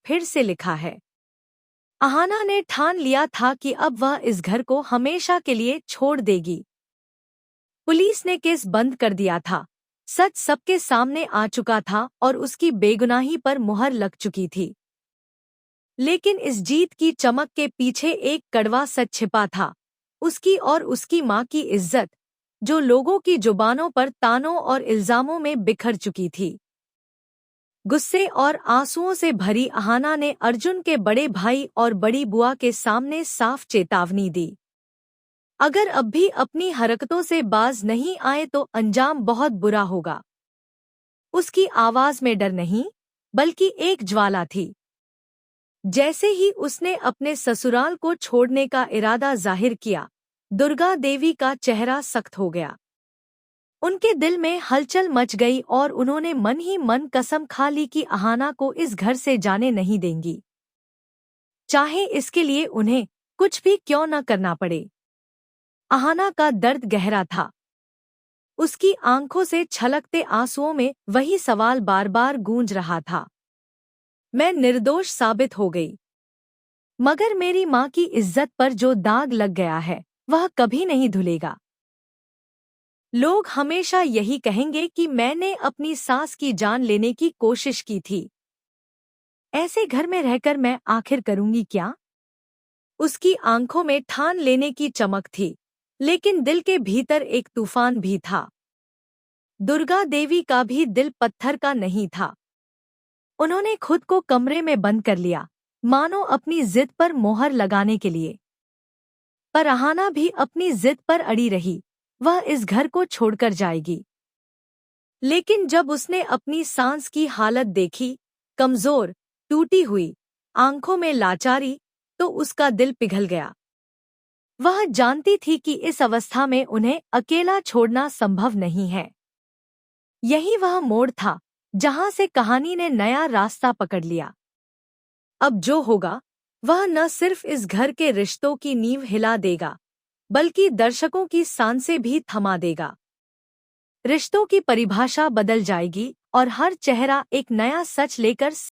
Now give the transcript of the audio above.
फिर से लिखा है। अहाना ने ठान लिया था कि अब वह इस घर को हमेशा के लिए छोड़ देगी। पुलिस ने केस बंद कर दिया था। सच सबके सामने आ चुका था और उसकी बेगुनाही पर मुहर लग चुकी थी। लेकिन इस जीत की चमक के पीछे एक कड़वा सच छिपा था, उसकी और उसकी माँ की इज्जत, जो लोगों की जुबानों पर तानों और इल्जामों में बिखर चुकी थी। गुस्से और आंसुओं से भरी अहाना ने अर्जुन के बड़े भाई और बड़ी बुआ के सामने साफ चेतावनी दी। अगर अब भी अपनी हरकतों से बाज नहीं आए तो अंजाम बहुत बुरा होगा। उसकी आवाज में डर नहीं, बल्कि एक ज्वाला थी। जैसे ही उसने अपने ससुराल को छोड़ने का इरादा जाहिर किया, दुर्गा देवी का चेहरा सख्त हो गया। उनके दिल में हलचल मच गई और उन्होंने मन ही मन कसम खा ली कि अहाना को इस घर से जाने नहीं देंगी, चाहे इसके लिए उन्हें कुछ भी क्यों न करना पड़े। अहाना का दर्द गहरा था। उसकी आंखों से छलकते आंसुओं में वही सवाल बार बार गूंज रहा था, मैं निर्दोष साबित हो गई, मगर मेरी माँ की इज्जत पर जो दाग लग गया है वह कभी नहीं धुलेगा। लोग हमेशा यही कहेंगे कि मैंने अपनी सास की जान लेने की कोशिश की थी। ऐसे घर में रहकर मैं आखिर करूंगी क्या? उसकी आंखों में ठान लेने की चमक थी, लेकिन दिल के भीतर एक तूफान भी था। दुर्गा देवी का भी दिल पत्थर का नहीं था। उन्होंने खुद को कमरे में बंद कर लिया, मानो अपनी जिद पर मोहर लगाने के लिए। पर अहाना भी अपनी जिद पर अड़ी रही, वह इस घर को छोड़कर जाएगी। लेकिन जब उसने अपनी सांस की हालत देखी, कमजोर, टूटी हुई, आंखों में लाचारी, तो उसका दिल पिघल गया। वह जानती थी कि इस अवस्था में उन्हें अकेला छोड़ना संभव नहीं है। यही वह मोड़ था जहां से कहानी ने नया रास्ता पकड़ लिया। अब जो होगा वह न सिर्फ इस घर के रिश्तों की नींव हिला देगा, बल्कि दर्शकों की सांसें भी थमा देगा। रिश्तों की परिभाषा बदल जाएगी और हर चेहरा एक नया सच लेकर